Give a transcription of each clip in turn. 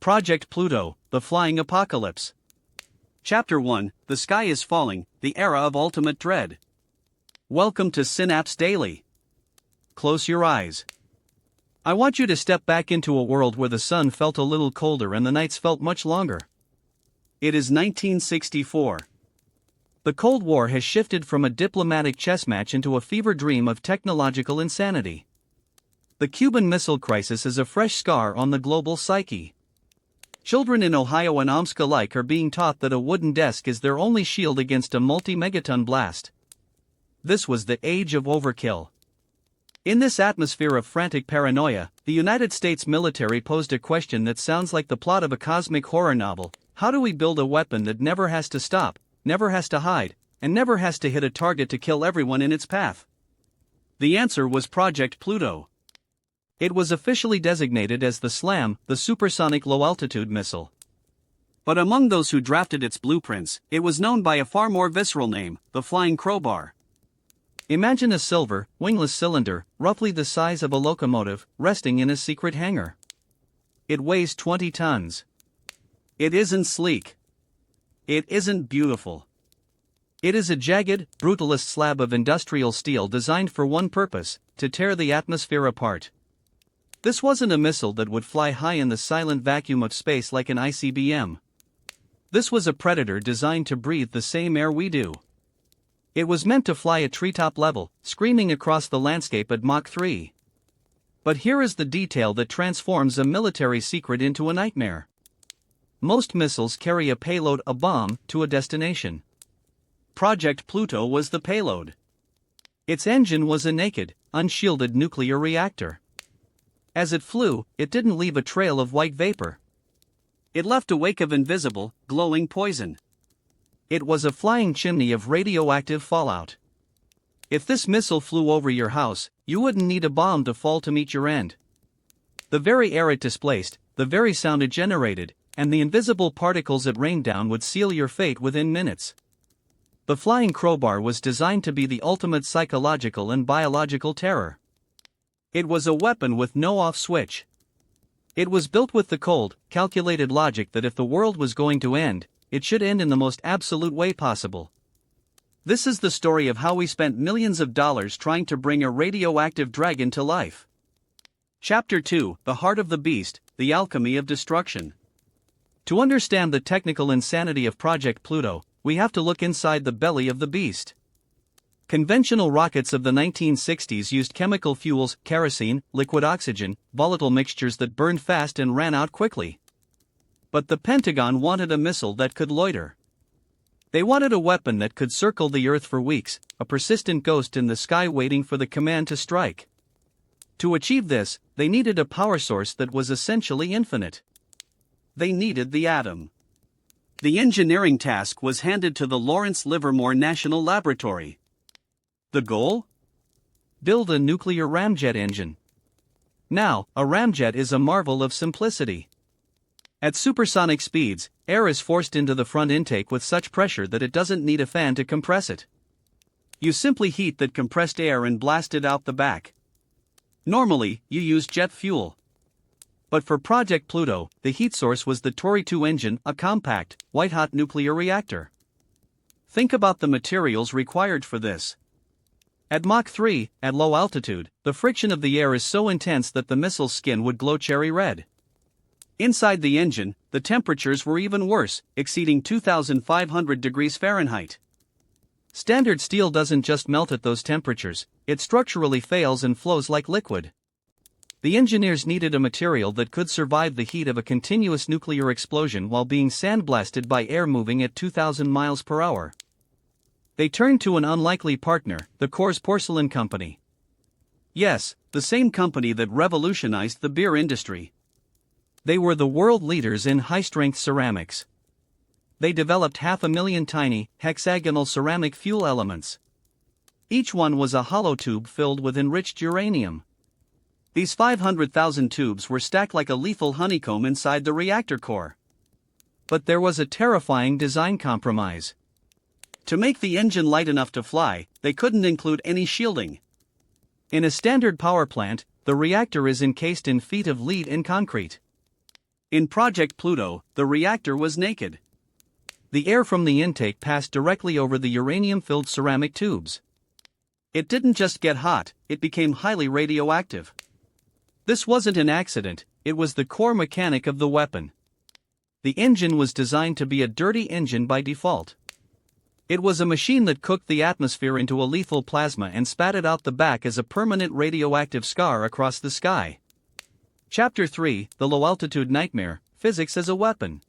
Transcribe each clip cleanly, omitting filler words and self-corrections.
Project Pluto, The Flying Apocalypse. Chapter 1, The Sky is Falling, the Era of Ultimate Dread. Welcome to Synapse Daily. Close your eyes. I want you to step back into a world where the sun felt a little colder and the nights felt much longer. It is 1964. The Cold War has shifted from a diplomatic chess match into a fever dream of technological insanity. The Cuban Missile Crisis is a fresh scar on the global psyche. Children in Ohio and Omsk alike are being taught that a wooden desk is their only shield against a multi-megaton blast. This was the age of overkill. In this atmosphere of frantic paranoia, the United States military posed a question that sounds like the plot of a cosmic horror novel: how do we build a weapon that never has to stop, never has to hide, and never has to hit a target to kill everyone in its path? The answer was Project Pluto. It was officially designated as the SLAM, the Supersonic Low Altitude Missile. But among those who drafted its blueprints, it was known by a far more visceral name, the Flying Crowbar. Imagine a silver, wingless cylinder, roughly the size of a locomotive, resting in a secret hangar. It weighs 20 tons. It isn't sleek. It isn't beautiful. It is a jagged, brutalist slab of industrial steel designed for one purpose: to tear the atmosphere apart. This wasn't a missile that would fly high in the silent vacuum of space like an ICBM. This was a predator designed to breathe the same air we do. It was meant to fly at treetop level, screaming across the landscape at Mach 3. But here is the detail that transforms a military secret into a nightmare. Most missiles carry a payload, a bomb, to a destination. Project Pluto was the payload. Its engine was a naked, unshielded nuclear reactor. As it flew, it didn't leave a trail of white vapor. It left a wake of invisible, glowing poison. It was a flying chimney of radioactive fallout. If this missile flew over your house, you wouldn't need a bomb to fall to meet your end. The very air it displaced, the very sound it generated, and the invisible particles it rained down would seal your fate within minutes. The Flying Crowbar was designed to be the ultimate psychological and biological terror. It was a weapon with no off switch. It was built with the cold, calculated logic that if the world was going to end, it should end in the most absolute way possible. This is the story of how we spent millions of dollars trying to bring a radioactive dragon to life. Chapter 2, The Heart of the Beast, The Alchemy of Destruction. To understand the technical insanity of Project Pluto, we have to look inside the belly of the beast. Conventional rockets of the 1960s used chemical fuels, kerosene, liquid oxygen, volatile mixtures that burned fast and ran out quickly. But the Pentagon wanted a missile that could loiter. They wanted a weapon that could circle the Earth for weeks, a persistent ghost in the sky waiting for the command to strike. To achieve this, they needed a power source that was essentially infinite. They needed the atom. The engineering task was handed to the Lawrence Livermore National Laboratory. The goal? Build a nuclear ramjet engine. Now, a ramjet is a marvel of simplicity. At supersonic speeds, air is forced into the front intake with such pressure that it doesn't need a fan to compress it. You simply heat that compressed air and blast it out the back. Normally, you use jet fuel. But for Project Pluto, the heat source was the Tory-II engine, a compact, white-hot nuclear reactor. Think about the materials required for this. At Mach 3, at low altitude, the friction of the air is so intense that the missile's skin would glow cherry red. Inside the engine, the temperatures were even worse, exceeding 2,500 degrees Fahrenheit. Standard steel doesn't just melt at those temperatures, it structurally fails and flows like liquid. The engineers needed a material that could survive the heat of a continuous nuclear explosion while being sandblasted by air moving at 2,000 miles per hour. They turned to an unlikely partner, the Coors Porcelain Company. Yes, the same company that revolutionized the beer industry. They were the world leaders in high-strength ceramics. They developed 500,000 tiny, hexagonal ceramic fuel elements. Each one was a hollow tube filled with enriched uranium. These 500,000 tubes were stacked like a lethal honeycomb inside the reactor core. But there was a terrifying design compromise. To make the engine light enough to fly, they couldn't include any shielding. In a standard power plant, the reactor is encased in feet of lead and concrete. In Project Pluto, the reactor was naked. The air from the intake passed directly over the uranium-filled ceramic tubes. It didn't just get hot, it became highly radioactive. This wasn't an accident, it was the core mechanic of the weapon. The engine was designed to be a dirty engine by default. It was a machine that cooked the atmosphere into a lethal plasma and spat it out the back as a permanent radioactive scar across the sky. Chapter 3, The Low Altitude Nightmare, Physics as a Weapon.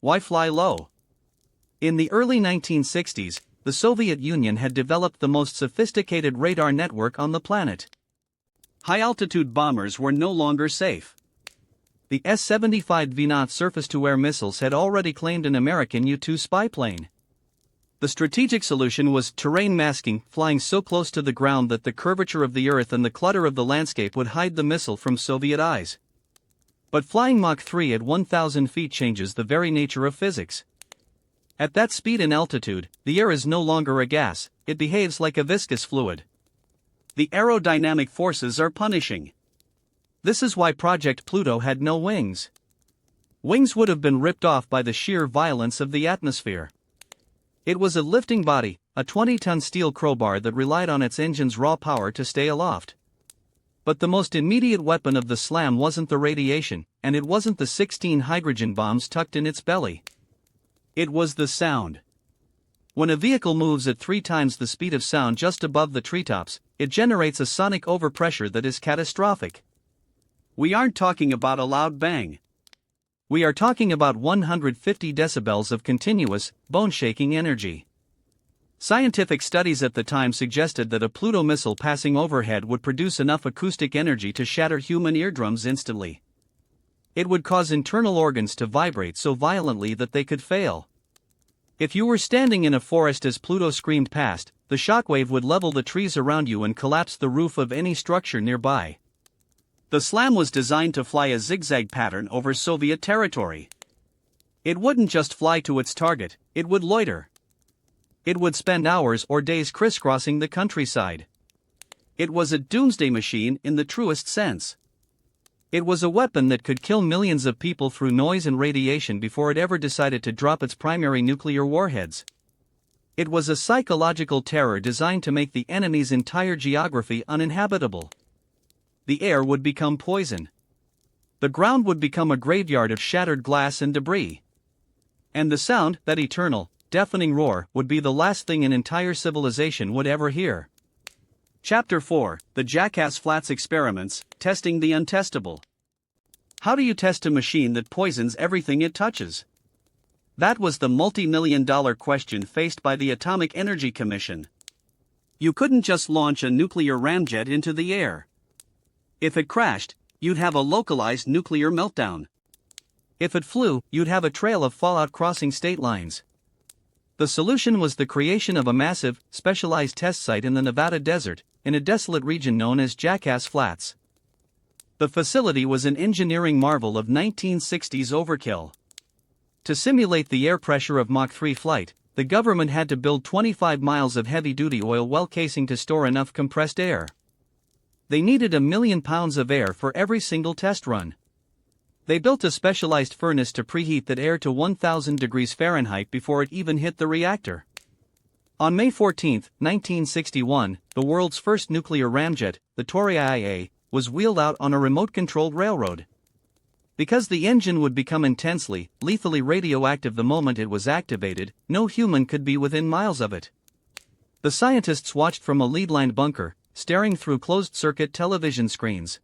Why fly low? In the early 1960s, the Soviet Union had developed the most sophisticated radar network on the planet. High-altitude bombers were no longer safe. The S-75 V-0 surface-to-air missiles had already claimed an American U-2 spy plane. The strategic solution was terrain masking, flying so close to the ground that the curvature of the Earth and the clutter of the landscape would hide the missile from Soviet eyes. But flying Mach 3 at 1,000 feet changes the very nature of physics. At that speed and altitude, the air is no longer a gas, it behaves like a viscous fluid. The aerodynamic forces are punishing. This is why Project Pluto had no wings. Wings would have been ripped off by the sheer violence of the atmosphere. It was a lifting body, a 20-ton steel crowbar that relied on its engine's raw power to stay aloft. But the most immediate weapon of the slam wasn't the radiation, and it wasn't the 16 hydrogen bombs tucked in its belly. It was the sound. When a vehicle moves at 3 times the speed of sound just above the treetops, it generates a sonic overpressure that is catastrophic. We aren't talking about a loud bang. We are talking about 150 decibels of continuous, bone-shaking energy. Scientific studies at the time suggested that a Pluto missile passing overhead would produce enough acoustic energy to shatter human eardrums instantly. It would cause internal organs to vibrate so violently that they could fail. If you were standing in a forest as Pluto screamed past, the shockwave would level the trees around you and collapse the roof of any structure nearby. The slam was designed to fly a zigzag pattern over Soviet territory. It wouldn't just fly to its target, it would loiter. It would spend hours or days crisscrossing the countryside. It was a doomsday machine in the truest sense. It was a weapon that could kill millions of people through noise and radiation before it ever decided to drop its primary nuclear warheads. It was a psychological terror designed to make the enemy's entire geography uninhabitable. The air would become poison. The ground would become a graveyard of shattered glass and debris. And the sound, that eternal, deafening roar, would be the last thing an entire civilization would ever hear. Chapter 4, The Jackass Flats Experiments, Testing the Untestable. How do you test a machine that poisons everything it touches? That was the multi-million-dollar question faced by the Atomic Energy Commission. You couldn't just launch a nuclear ramjet into the air. If it crashed, you'd have a localized nuclear meltdown. If it flew, you'd have a trail of fallout crossing state lines. The solution was the creation of a massive, specialized test site in the Nevada desert, in a desolate region known as Jackass Flats. The facility was an engineering marvel of 1960s overkill. To simulate the air pressure of Mach 3 flight, the government had to build 25 miles of heavy-duty oil well casing to store enough compressed air. They needed 1 million pounds of air for every single test run. They built a specialized furnace to preheat that air to 1,000 degrees Fahrenheit before it even hit the reactor. On May 14, 1961, the world's first nuclear ramjet, the Tory-IIA, was wheeled out on a remote-controlled railroad. Because the engine would become intensely, lethally radioactive the moment it was activated, no human could be within miles of it. The scientists watched from a lead-lined bunker, staring through closed-circuit television screens.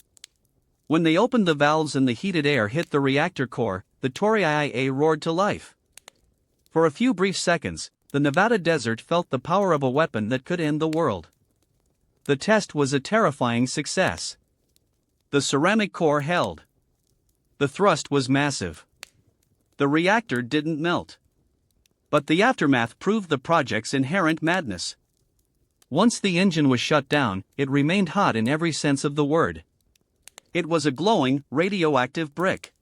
When they opened the valves and the heated air hit the reactor core, the Tory-IIA roared to life. For a few brief seconds, the Nevada desert felt the power of a weapon that could end the world. The test was a terrifying success. The ceramic core held. The thrust was massive. The reactor didn't melt. But the aftermath proved the project's inherent madness. Once the engine was shut down, it remained hot in every sense of the word. It was a glowing, radioactive brick.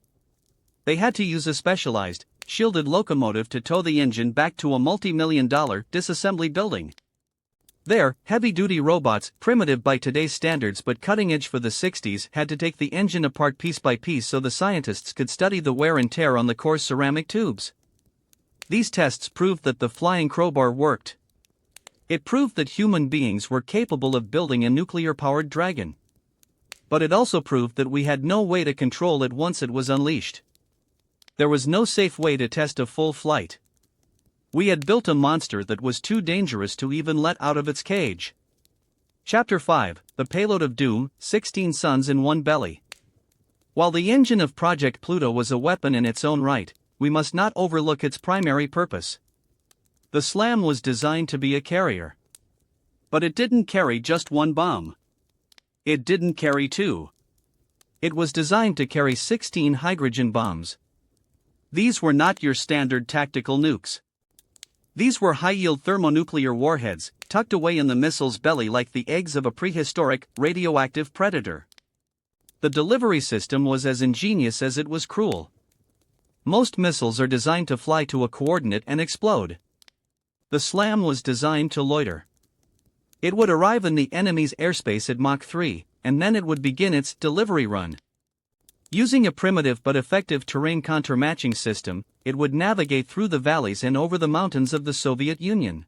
They had to use a specialized, shielded locomotive to tow the engine back to a multi-million-dollar disassembly building. There, heavy-duty robots, primitive by today's standards but cutting-edge for the 60s, had to take the engine apart piece by piece so the scientists could study the wear and tear on the core's ceramic tubes. These tests proved that the Flying Crowbar worked. It proved that human beings were capable of building a nuclear-powered dragon. But it also proved that we had no way to control it once it was unleashed. There was no safe way to test a full flight. We had built a monster that was too dangerous to even let out of its cage. Chapter 5, The Payload of Doom, 16 Suns in One Belly. While the engine of Project Pluto was a weapon in its own right, we must not overlook its primary purpose. The SLAM was designed to be a carrier. But it didn't carry just one bomb. It didn't carry two. It was designed to carry 16 hydrogen bombs. These were not your standard tactical nukes. These were high-yield thermonuclear warheads, tucked away in the missile's belly like the eggs of a prehistoric, radioactive predator. The delivery system was as ingenious as it was cruel. Most missiles are designed to fly to a coordinate and explode. The SLAM was designed to loiter. It would arrive in the enemy's airspace at Mach 3, and then it would begin its delivery run. Using a primitive but effective terrain countermatching system, it would navigate through the valleys and over the mountains of the Soviet Union.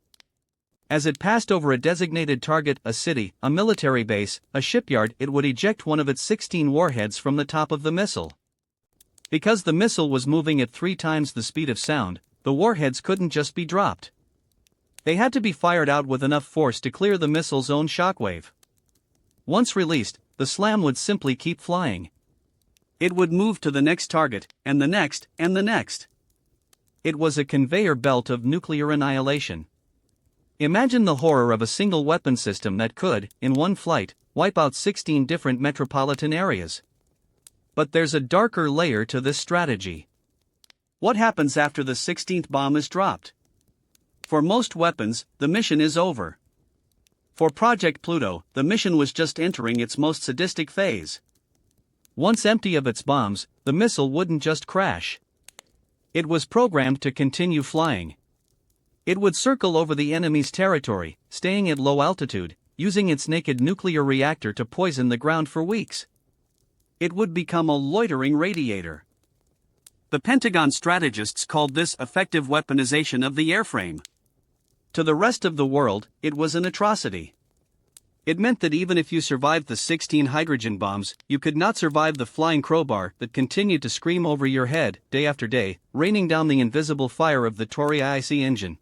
As it passed over a designated target, a city, a military base, a shipyard, it would eject one of its 16 warheads from the top of the missile. Because the missile was moving at 3 times the speed of sound, the warheads couldn't just be dropped. They had to be fired out with enough force to clear the missile's own shockwave. Once released, the SLAM would simply keep flying. It would move to the next target, and the next, and the next. It was a conveyor belt of nuclear annihilation. Imagine the horror of a single weapon system that could, in one flight, wipe out 16 different metropolitan areas. But there's a darker layer to this strategy. What happens after the 16th bomb is dropped? For most weapons, the mission is over. For Project Pluto, the mission was just entering its most sadistic phase. Once empty of its bombs, the missile wouldn't just crash. It was programmed to continue flying. It would circle over the enemy's territory, staying at low altitude, using its naked nuclear reactor to poison the ground for weeks. It would become a loitering radiator. The Pentagon strategists called this effective weaponization of the airframe. To the rest of the world, it was an atrocity. It meant that even if you survived the 16 hydrogen bombs, you could not survive the Flying Crowbar that continued to scream over your head, day after day, raining down the invisible fire of the Tory-IIA engine.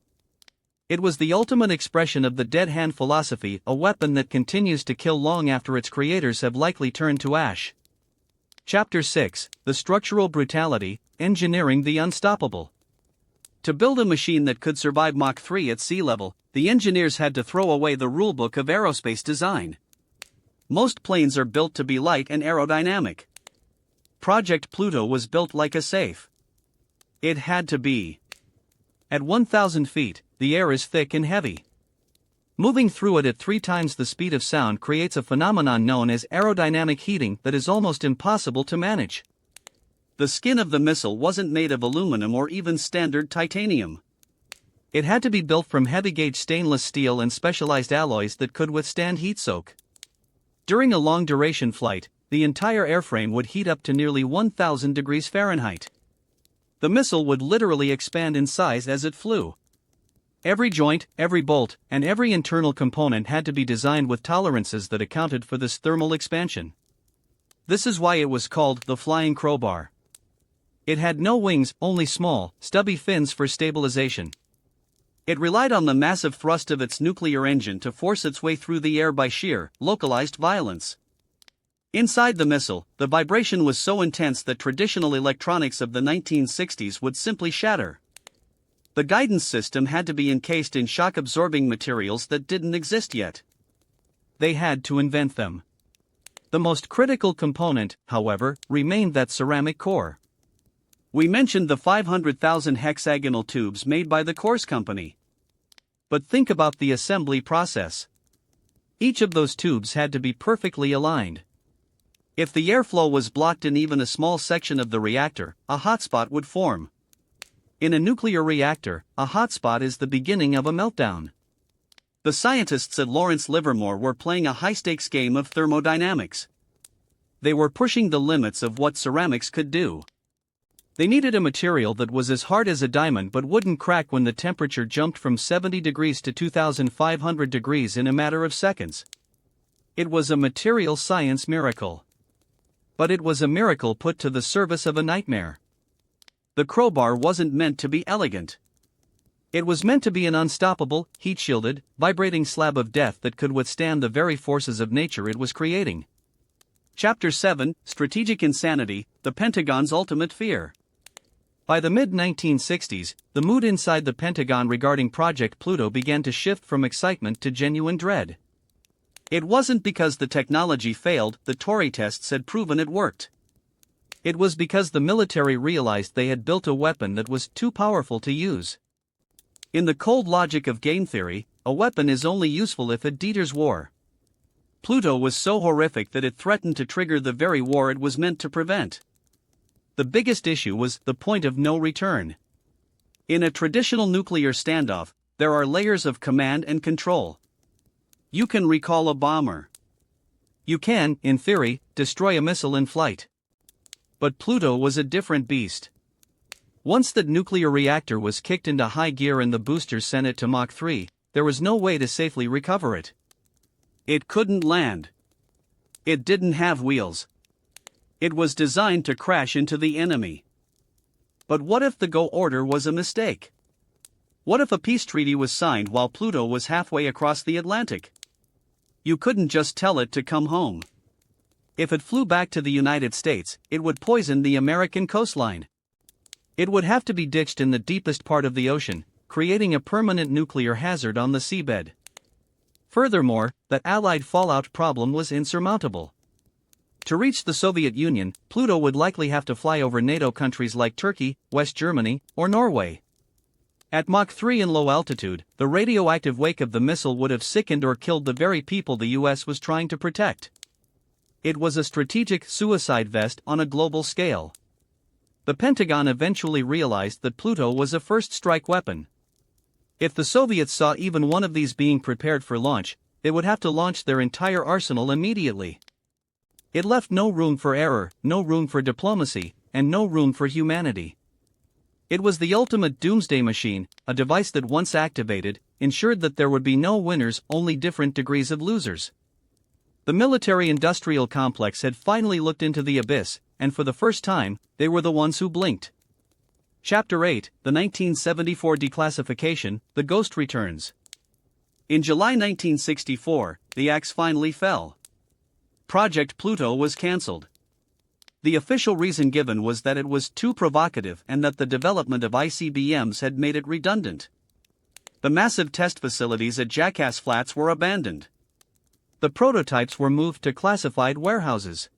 It was the ultimate expression of the dead hand philosophy, a weapon that continues to kill long after its creators have likely turned to ash. Chapter 6, The Structural Brutality, Engineering the Unstoppable. To build a machine that could survive Mach 3 at sea level, the engineers had to throw away the rulebook of aerospace design. Most planes are built to be light and aerodynamic. Project Pluto was built like a safe. It had to be. At 1,000 feet, the air is thick and heavy. Moving through it at 3 times the speed of sound creates a phenomenon known as aerodynamic heating that is almost impossible to manage. The skin of the missile wasn't made of aluminum or even standard titanium. It had to be built from heavy-gauge stainless steel and specialized alloys that could withstand heat soak. During a long-duration flight, the entire airframe would heat up to nearly 1,000 degrees Fahrenheit. The missile would literally expand in size as it flew. Every joint, every bolt, and every internal component had to be designed with tolerances that accounted for this thermal expansion. This is why it was called the Flying Crowbar. It had no wings, only small, stubby fins for stabilization. It relied on the massive thrust of its nuclear engine to force its way through the air by sheer, localized violence. Inside the missile, the vibration was so intense that traditional electronics of the 1960s would simply shatter. The guidance system had to be encased in shock-absorbing materials that didn't exist yet. They had to invent them. The most critical component, however, remained that ceramic core. We mentioned the 500,000 hexagonal tubes made by the Course Company. But think about the assembly process. Each of those tubes had to be perfectly aligned. If the airflow was blocked in even a small section of the reactor, a hotspot would form. In a nuclear reactor, a hotspot is the beginning of a meltdown. The scientists at Lawrence Livermore were playing a high-stakes game of thermodynamics. They were pushing the limits of what ceramics could do. They needed a material that was as hard as a diamond but wouldn't crack when the temperature jumped from 70 degrees to 2,500 degrees in a matter of seconds. It was a material science miracle. But it was a miracle put to the service of a nightmare. The crowbar wasn't meant to be elegant. It was meant to be an unstoppable, heat-shielded, vibrating slab of death that could withstand the very forces of nature it was creating. Chapter 7, Strategic Insanity, the Pentagon's Ultimate Fear. By the mid-1960s, the mood inside the Pentagon regarding Project Pluto began to shift from excitement to genuine dread. It wasn't because the technology failed, the Tory tests had proven it worked. It was because the military realized they had built a weapon that was too powerful to use. In the cold logic of game theory, a weapon is only useful if it deters war. Pluto was so horrific that it threatened to trigger the very war it was meant to prevent. The biggest issue was the point of no return. In a traditional nuclear standoff, there are layers of command and control. You can recall a bomber. You can, in theory, destroy a missile in flight. But Pluto was a different beast. Once that nuclear reactor was kicked into high gear and the boosters sent it to Mach 3, there was no way to safely recover it. It couldn't land. It didn't have wheels. It was designed to crash into the enemy. But what if the go order was a mistake? What if a peace treaty was signed while Pluto was halfway across the Atlantic? You couldn't just tell it to come home. If it flew back to the United States, it would poison the American coastline. It would have to be ditched in the deepest part of the ocean, creating a permanent nuclear hazard on the seabed. Furthermore, the Allied fallout problem was insurmountable. To reach the Soviet Union, Pluto would likely have to fly over NATO countries like Turkey, West Germany, or Norway. At Mach 3 in low altitude, the radioactive wake of the missile would have sickened or killed the very people the US was trying to protect. It was a strategic suicide vest on a global scale. The Pentagon eventually realized that Pluto was a first-strike weapon. If the Soviets saw even one of these being prepared for launch, they would have to launch their entire arsenal immediately. It left no room for error, no room for diplomacy, and no room for humanity. It was the ultimate doomsday machine, a device that once activated, ensured that there would be no winners, only different degrees of losers. The military-industrial complex had finally looked into the abyss, and for the first time, they were the ones who blinked. Chapter 8, the 1974 Declassification, The Ghost Returns. In July 1964, the axe finally fell. Project Pluto was cancelled. The official reason given was that it was too provocative and that the development of ICBMs had made it redundant. The massive test facilities at Jackass Flats were abandoned. The prototypes were moved to classified warehouses.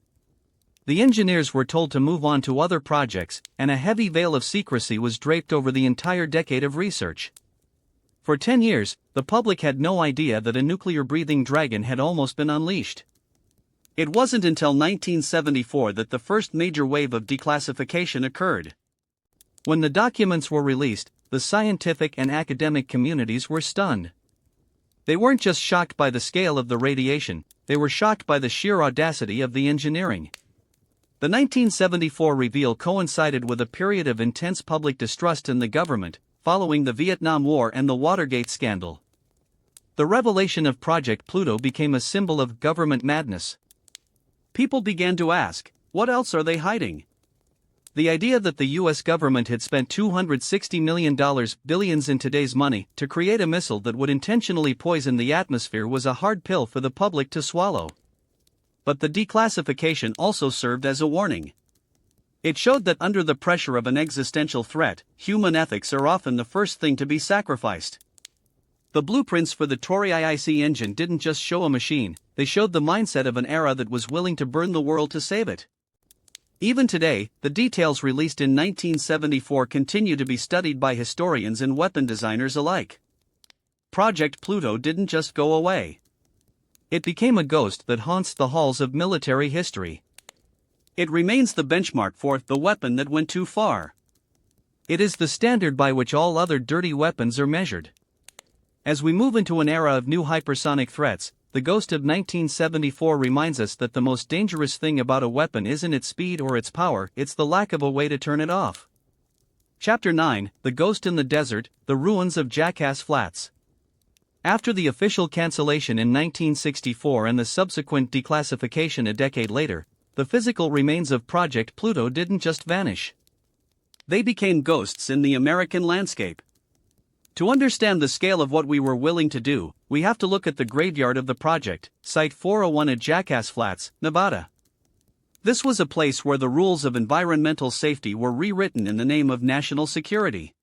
The engineers were told to move on to other projects, and a heavy veil of secrecy was draped over the entire decade of research. For 10 years, the public had no idea that a nuclear-breathing dragon had almost been unleashed. It wasn't until 1974 that the first major wave of declassification occurred. When the documents were released, the scientific and academic communities were stunned. They weren't just shocked by the scale of the radiation, they were shocked by the sheer audacity of the engineering. The 1974 reveal coincided with a period of intense public distrust in the government, following the Vietnam War and the Watergate scandal. The revelation of Project Pluto became a symbol of government madness. People began to ask, what else are they hiding? The idea that the US government had spent $260 million, billions in today's money, to create a missile that would intentionally poison the atmosphere was a hard pill for the public to swallow. But the declassification also served as a warning. It showed that under the pressure of an existential threat, human ethics are often the first thing to be sacrificed. The blueprints for the Tory-IIA engine didn't just show a machine, they showed the mindset of an era that was willing to burn the world to save it. Even today, the details released in 1974 continue to be studied by historians and weapon designers alike. Project Pluto didn't just go away. It became a ghost that haunts the halls of military history. It remains the benchmark for the weapon that went too far. It is the standard by which all other dirty weapons are measured. As we move into an era of new hypersonic threats, the ghost of 1974 reminds us that the most dangerous thing about a weapon isn't its speed or its power, it's the lack of a way to turn it off. Chapter 9, The Ghost in the Desert, The Ruins of Jackass Flats. After the official cancellation in 1964 and the subsequent declassification a decade later, the physical remains of Project Pluto didn't just vanish. They became ghosts in the American landscape. To understand the scale of what we were willing to do, we have to look at the graveyard of the project, Site 401 at Jackass Flats, Nevada. This was a place where the rules of environmental safety were rewritten in the name of national security.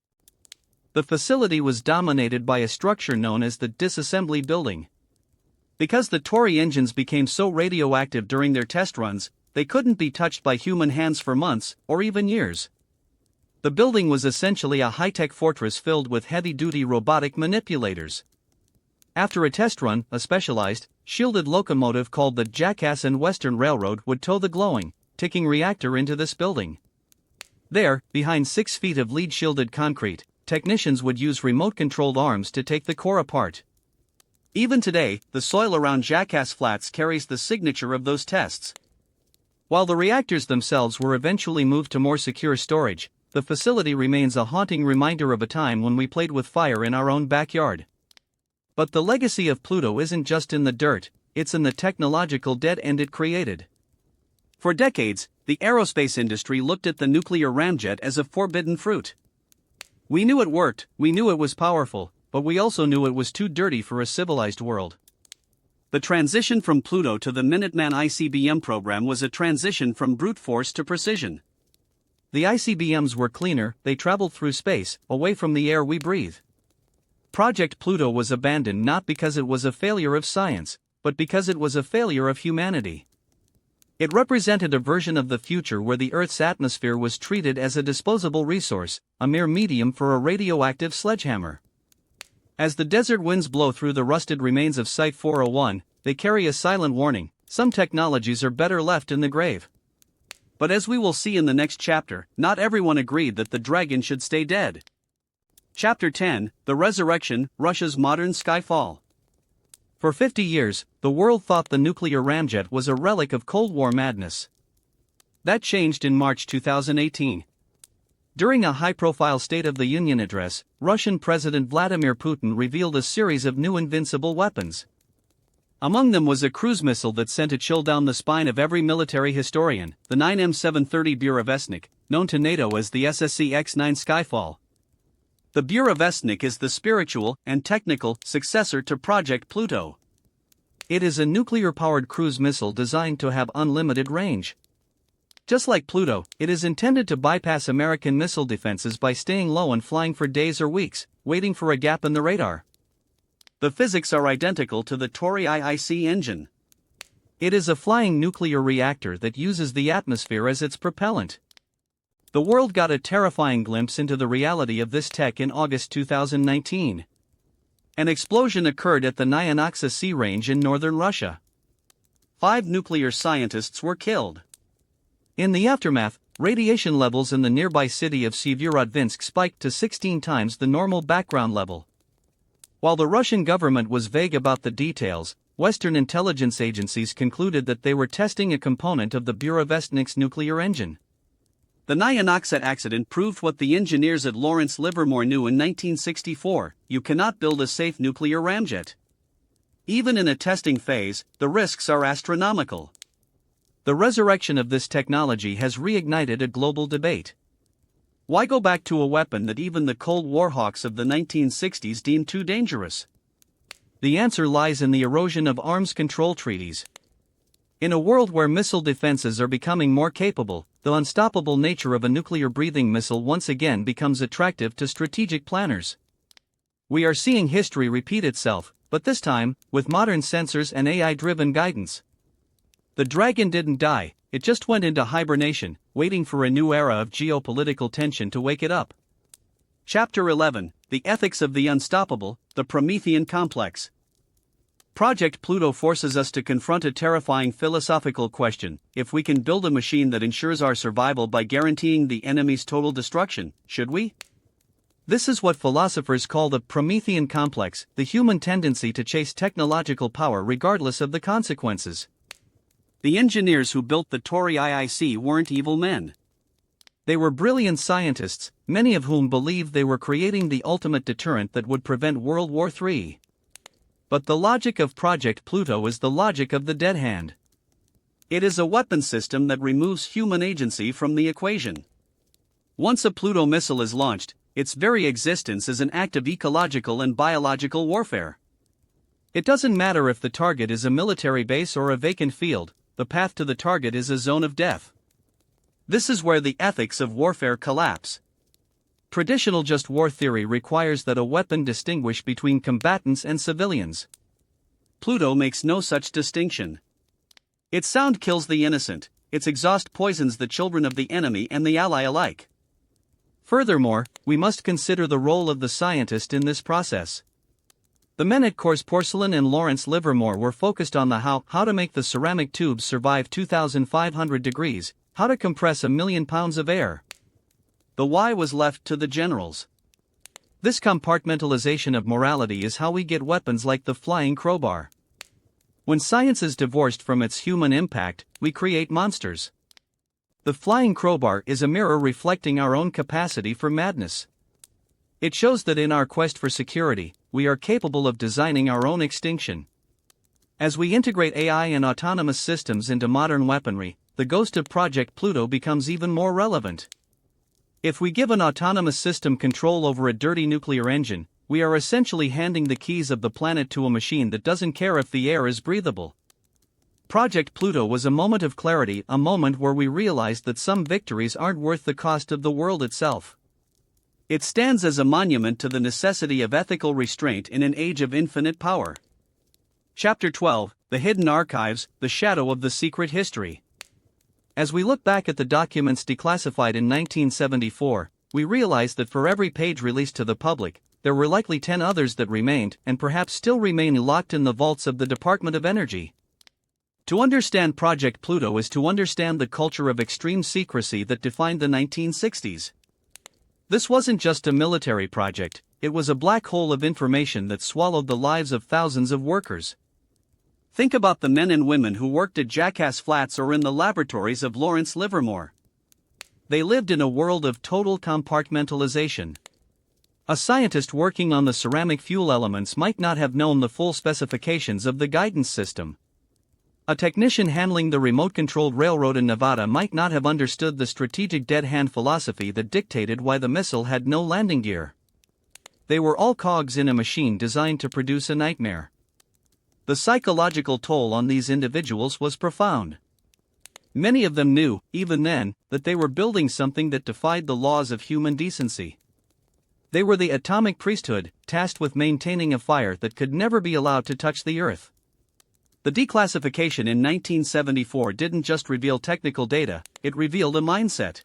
The facility was dominated by a structure known as the Disassembly Building. Because the Tory engines became so radioactive during their test runs, they couldn't be touched by human hands for months, or even years. The building was essentially a high-tech fortress filled with heavy-duty robotic manipulators. After a test run, a specialized, shielded locomotive called the Jackass and Western Railroad would tow the glowing, ticking reactor into this building. There, behind 6 feet of lead-shielded concrete, technicians would use remote-controlled arms to take the core apart. Even today, the soil around Jackass Flats carries the signature of those tests. While the reactors themselves were eventually moved to more secure storage, the facility remains a haunting reminder of a time when we played with fire in our own backyard. But the legacy of Pluto isn't just in the dirt, it's in the technological dead end it created. For decades, the aerospace industry looked at the nuclear ramjet as a forbidden fruit. We knew it worked, we knew it was powerful, but we also knew it was too dirty for a civilized world. The transition from Pluto to the Minuteman ICBM program was a transition from brute force to precision. The ICBMs were cleaner, they traveled through space, away from the air we breathe. Project Pluto was abandoned not because it was a failure of science, but because it was a failure of humanity. It represented a version of the future where the Earth's atmosphere was treated as a disposable resource, a mere medium for a radioactive sledgehammer. As the desert winds blow through the rusted remains of Site 401, they carry a silent warning: some technologies are better left in the grave. But as we will see in the next chapter, not everyone agreed that the dragon should stay dead. Chapter 10, The Resurrection, Russia's Modern Skyfall. For 50 years, the world thought the nuclear ramjet was a relic of Cold War madness. That changed in March 2018. During a high-profile State of the Union address, Russian President Vladimir Putin revealed a series of new invincible weapons. Among them was a cruise missile that sent a chill down the spine of every military historian, the 9M730 Burevestnik, known to NATO as the SSC X-9 Skyfall. The Burevestnik is the spiritual and technical successor to Project Pluto. It is a nuclear-powered cruise missile designed to have unlimited range. Just like Pluto, it is intended to bypass American missile defenses by staying low and flying for days or weeks, waiting for a gap in the radar. The physics are identical to the Tory-IIA engine. It is a flying nuclear reactor that uses the atmosphere as its propellant. The world got a terrifying glimpse into the reality of this tech in August 2019. An explosion occurred at the Nyanoksa Sea Range in northern Russia. 5 nuclear scientists were killed. In the aftermath, radiation levels in the nearby city of Severodvinsk spiked to 16 times the normal background level. While the Russian government was vague about the details, Western intelligence agencies concluded that they were testing a component of the Burevestnik's nuclear engine. The Nyanoksa accident proved what the engineers at Lawrence Livermore knew in 1964: you cannot build a safe nuclear ramjet. Even in a testing phase, the risks are astronomical. The resurrection of this technology has reignited a global debate. Why go back to a weapon that even the Cold War hawks of the 1960s deemed too dangerous? The answer lies in the erosion of arms control treaties. In a world where missile defenses are becoming more capable, the unstoppable nature of a nuclear-breathing missile once again becomes attractive to strategic planners. We are seeing history repeat itself, but this time, with modern sensors and AI-driven guidance. The dragon didn't die, it just went into hibernation, waiting for a new era of geopolitical tension to wake it up. Chapter 11, The Ethics of the Unstoppable, the Promethean Complex. Project Pluto forces us to confront a terrifying philosophical question: if we can build a machine that ensures our survival by guaranteeing the enemy's total destruction, should we? This is what philosophers call the Promethean complex, the human tendency to chase technological power regardless of the consequences. The engineers who built the Tory-IIA weren't evil men. They were brilliant scientists, many of whom believed they were creating the ultimate deterrent that would prevent World War III. But the logic of Project Pluto is the logic of the dead hand. It is a weapon system that removes human agency from the equation. Once a Pluto missile is launched, its very existence is an act of ecological and biological warfare. It doesn't matter if the target is a military base or a vacant field, the path to the target is a zone of death. This is where the ethics of warfare collapse. Traditional just war theory requires that a weapon distinguish between combatants and civilians. Pluto makes no such distinction. Its sound kills the innocent, its exhaust poisons the children of the enemy and the ally alike. Furthermore, we must consider the role of the scientist in this process. The men at Coors Porcelain and Lawrence Livermore were focused on the how to make the ceramic tubes survive 2,500 degrees, how to compress 1,000,000 pounds of air. The why was left to the generals. This compartmentalization of morality is how we get weapons like the Flying Crowbar. When science is divorced from its human impact, we create monsters. The Flying Crowbar is a mirror reflecting our own capacity for madness. It shows that in our quest for security, we are capable of designing our own extinction. As we integrate AI and autonomous systems into modern weaponry, the ghost of Project Pluto becomes even more relevant. If we give an autonomous system control over a dirty nuclear engine, we are essentially handing the keys of the planet to a machine that doesn't care if the air is breathable. Project Pluto was a moment of clarity, a moment where we realized that some victories aren't worth the cost of the world itself. It stands as a monument to the necessity of ethical restraint in an age of infinite power. Chapter 12, The Hidden Archives, the Shadow of the Secret History. As we look back at the documents declassified in 1974, we realize that for every page released to the public, there were likely 10 others that remained and perhaps still remain locked in the vaults of the Department of Energy. To understand Project Pluto is to understand the culture of extreme secrecy that defined the 1960s. This wasn't just a military project, it was a black hole of information that swallowed the lives of thousands of workers. Think about the men and women who worked at Jackass Flats or in the laboratories of Lawrence Livermore. They lived in a world of total compartmentalization. A scientist working on the ceramic fuel elements might not have known the full specifications of the guidance system. A technician handling the remote-controlled railroad in Nevada might not have understood the strategic dead-hand philosophy that dictated why the missile had no landing gear. They were all cogs in a machine designed to produce a nightmare. The psychological toll on these individuals was profound. Many of them knew, even then, that they were building something that defied the laws of human decency. They were the atomic priesthood, tasked with maintaining a fire that could never be allowed to touch the earth. The declassification in 1974 didn't just reveal technical data, it revealed a mindset.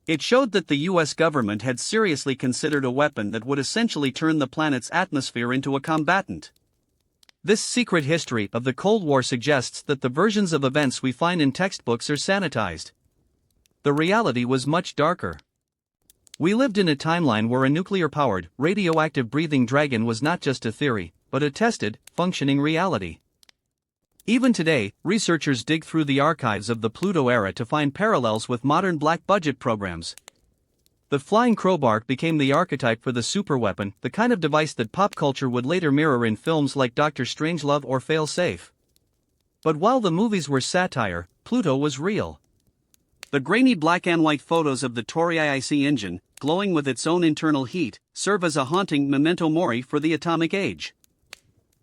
It showed that the US government had seriously considered a weapon that would essentially turn the planet's atmosphere into a combatant. This secret history of the Cold War suggests that the versions of events we find in textbooks are sanitized. The reality was much darker. We lived in a timeline where a nuclear-powered, radioactive breathing dragon was not just a theory, but a tested, functioning reality. Even today, researchers dig through the archives of the Pluto era to find parallels with modern black-budget programs. The Flying Crowbar became the archetype for the superweapon, the kind of device that pop culture would later mirror in films like Dr. Strangelove or Fail-Safe. But while the movies were satire, Pluto was real. The grainy black and white photos of the Tory-IIA engine, glowing with its own internal heat, serve as a haunting memento mori for the atomic age.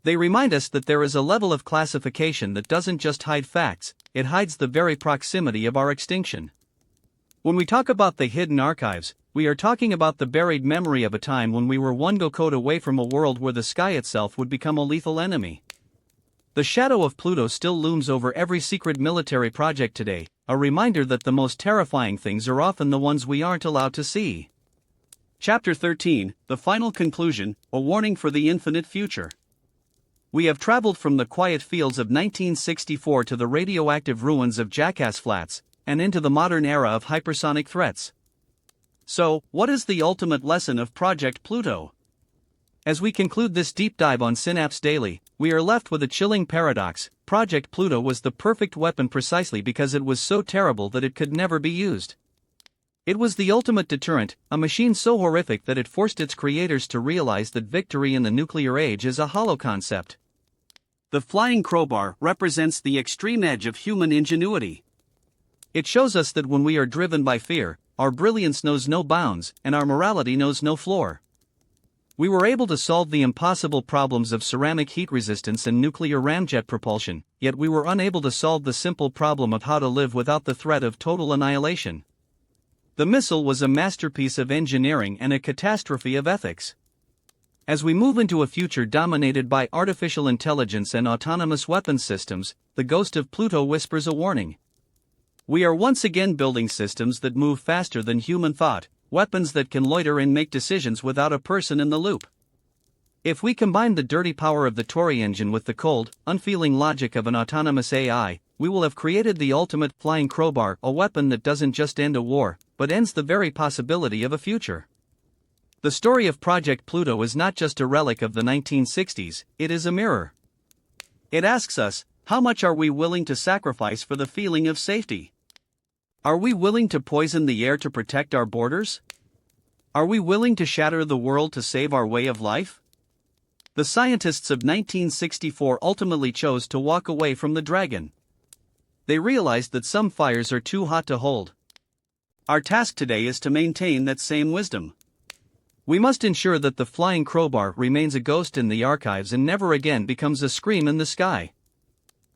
They remind us that there is a level of classification that doesn't just hide facts, it hides the very proximity of our extinction. When we talk about the hidden archives, we are talking about the buried memory of a time when we were one go code away from a world where the sky itself would become a lethal enemy. The shadow of Pluto still looms over every secret military project today, a reminder that the most terrifying things are often the ones we aren't allowed to see. Chapter 13, The Final Conclusion, a Warning for the Infinite Future. We have traveled from the quiet fields of 1964 to the radioactive ruins of Jackass Flats, and into the modern era of hypersonic threats. So, what is the ultimate lesson of Project Pluto? As we conclude this deep dive on Synapse Daily, we are left with a chilling paradox. Project Pluto was the perfect weapon precisely because it was so terrible that it could never be used. It was the ultimate deterrent, a machine so horrific that it forced its creators to realize that victory in the nuclear age is a hollow concept. The Flying Crowbar represents the extreme edge of human ingenuity. It shows us that when we are driven by fear, our brilliance knows no bounds, and our morality knows no floor. We were able to solve the impossible problems of ceramic heat resistance and nuclear ramjet propulsion, yet we were unable to solve the simple problem of how to live without the threat of total annihilation. The missile was a masterpiece of engineering and a catastrophe of ethics. As we move into a future dominated by artificial intelligence and autonomous weapons systems, the ghost of Pluto whispers a warning. We are once again building systems that move faster than human thought, weapons that can loiter and make decisions without a person in the loop. If we combine the dirty power of the Tory engine with the cold, unfeeling logic of an autonomous AI, we will have created the ultimate Flying Crowbar, a weapon that doesn't just end a war, but ends the very possibility of a future. The story of Project Pluto is not just a relic of the 1960s, it is a mirror. It asks us, how much are we willing to sacrifice for the feeling of safety? Are we willing to poison the air to protect our borders? Are we willing to shatter the world to save our way of life? The scientists of 1964 ultimately chose to walk away from the Dragon. They realized that some fires are too hot to hold. Our task today is to maintain that same wisdom. We must ensure that the Flying Crowbar remains a ghost in the archives and never again becomes a scream in the sky.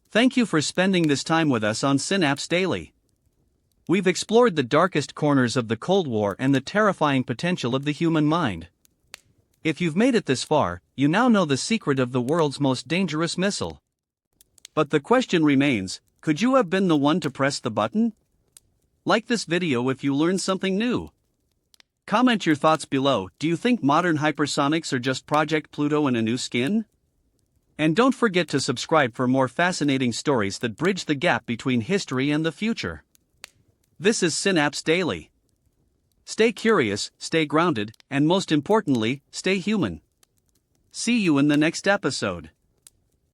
Thank you for spending this time with us on Synapse Daily. We've explored the darkest corners of the Cold War and the terrifying potential of the human mind. If you've made it this far, you now know the secret of the world's most dangerous missile. But the question remains, could you have been the one to press the button? Like this video if you learned something new. Comment your thoughts below. Do you think modern hypersonics are just Project Pluto in a new skin? And don't forget to subscribe for more fascinating stories that bridge the gap between history and the future. This is Synapse Daily. Stay curious, stay grounded, and most importantly, stay human. See you in the next episode.